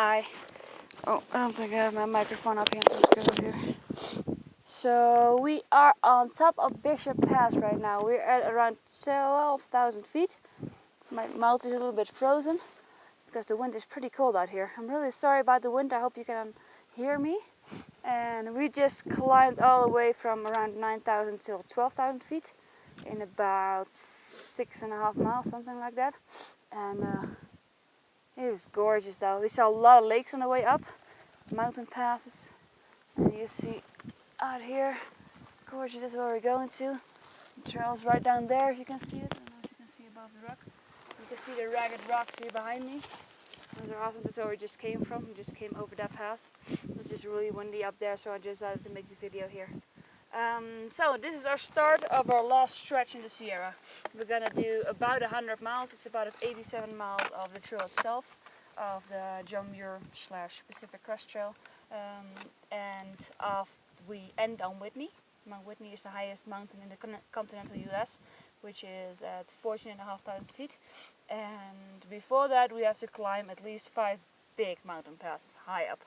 Hi. Oh, I don't think I have my microphone up here. Let's go over here. So we are on top of Bishop Pass right now. We're at around 12,000 feet. My mouth is a little bit frozen because the wind is pretty cold out here. I'm really sorry about the wind. I hope you can hear me. And we just climbed all the way from around 9,000 till 12,000 feet in about 6.5 miles, something like that. And it is gorgeous though. We saw a lot of lakes on the way up, mountain passes, and you see out here, gorgeous, that's where we're going to. The trail's right down there, if you can see it. I don't know if you can see above the rock. You can see the ragged rocks here behind me. Those are awesome. That's where we just came from. We just came over that pass. It was just really windy up there, so I decided to make the video here. So this is our start of our last stretch in the Sierra. We're gonna do about 100 miles. It's about 87 miles of the trail itself, of the John Muir / Pacific Crest Trail, we end on Whitney. Mount Whitney is the highest mountain in the continental U.S., which is at 14,500 feet. And before that, we have to climb at least 5 big mountain passes high up.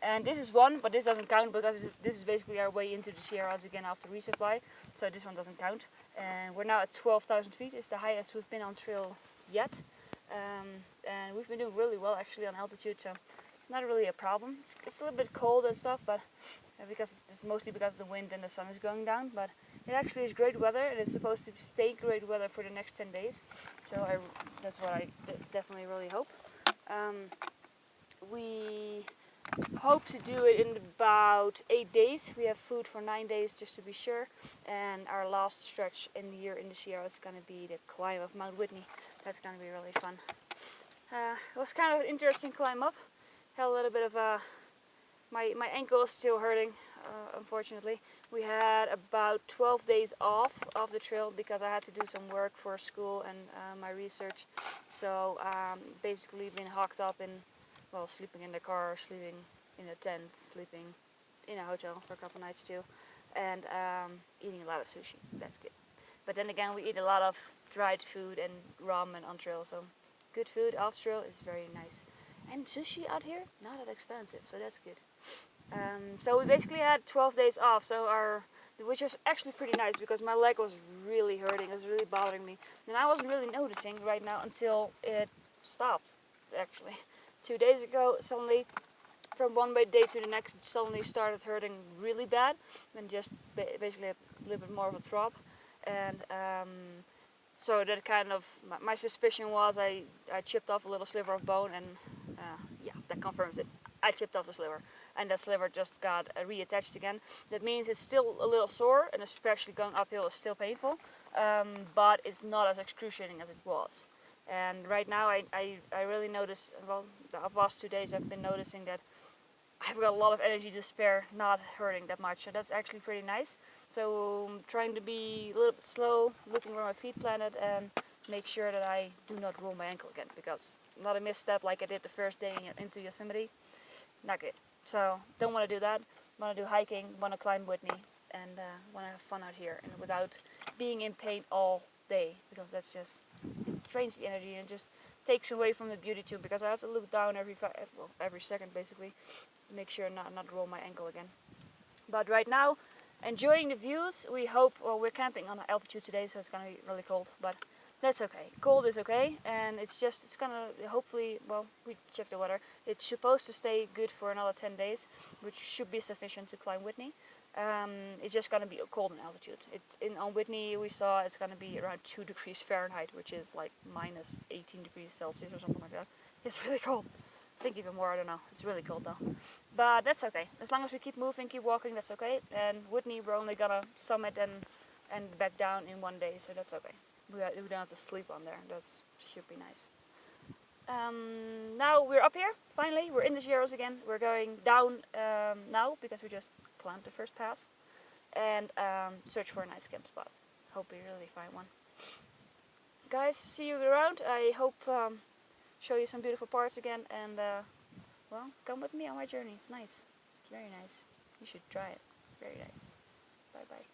And this is one, but this doesn't count because this is basically our way into the Sierras again after resupply. So this one doesn't count. And we're now at 12,000 feet. It's the highest we've been on trail yet. And we've been doing really well actually on altitude, so not really a problem. It's a little bit cold and stuff, but because it's mostly because of the wind and the sun is going down. But it actually is great weather, and it's supposed to stay great weather for the next 10 days. So that's what I definitely really hope. We hope to do it in about 8 days. We have food for 9 days just to be sure. And our last stretch in the year in the Sierra is going to be the climb of Mount Whitney. That's going to be really fun. It was kind of an interesting climb up. Had a little bit of my ankle is still hurting, unfortunately. We had about 12 days off of the trail because I had to do some work for school and my research. So basically been hocked up in, well, sleeping in the car, sleeping in a tent, sleeping in a hotel for a couple nights too, and eating a lot of sushi. That's good. But then again, we eat a lot of dried food and ramen on trail, so good food off trail is very nice. And sushi out here, not that expensive, so that's good. So we basically had 12 days off, which was actually pretty nice because my leg was really hurting, it was really bothering me. And I wasn't really noticing right now until it stopped, actually. 2 days ago, suddenly, from one day to the next, it suddenly started hurting really bad, and just basically a little bit more of a throb. And so that kind of, my suspicion was I chipped off a little sliver of bone, and yeah, that confirms it. I chipped off the sliver, and that sliver just got reattached again. That means it's still a little sore, and especially going uphill is still painful, but it's not as excruciating as it was. And right now I really notice, well, the past 2 days I've been noticing that I've got a lot of energy to spare, not hurting that much, so that's actually pretty nice. So I'm trying to be a little bit slow, looking where my feet planted, and make sure that I do not roll my ankle again, because not a misstep like I did the first day into Yosemite, not good. So don't want to do that. Want to do hiking, want to climb Whitney, and want to have fun out here, and without being in pain all day, because that's just drains the energy and just takes away from the beauty too, because I have to look down every second basically to make sure not roll my ankle again. But right now, enjoying the views. We hope, well, we're camping on altitude today, so it's gonna be really cold, but that's okay. Cold is okay, and it's gonna hopefully, well, we checked the weather. It's supposed to stay good for another 10 days, which should be sufficient to climb Whitney. It's just gonna be cold in altitude. On Whitney we saw it's gonna be around 2 degrees Fahrenheit, which is like minus 18 degrees Celsius or something like that. It's really cold. I think even more, I don't know. It's really cold though. But that's okay. As long as we keep moving, keep walking, that's okay. And Whitney, we're only gonna summit and back down in 1 day, so that's okay. We don't have to sleep on there. That should be nice. Now we're up here, finally. We're in the Sierras again. We're going down now because we just climbed the first pass. And search for a nice camp spot. Hope we really find one. Guys, see you around. I hope show you some beautiful parts again. And well, come with me on my journey. It's nice. It's very nice. You should try it. Very nice. Bye bye.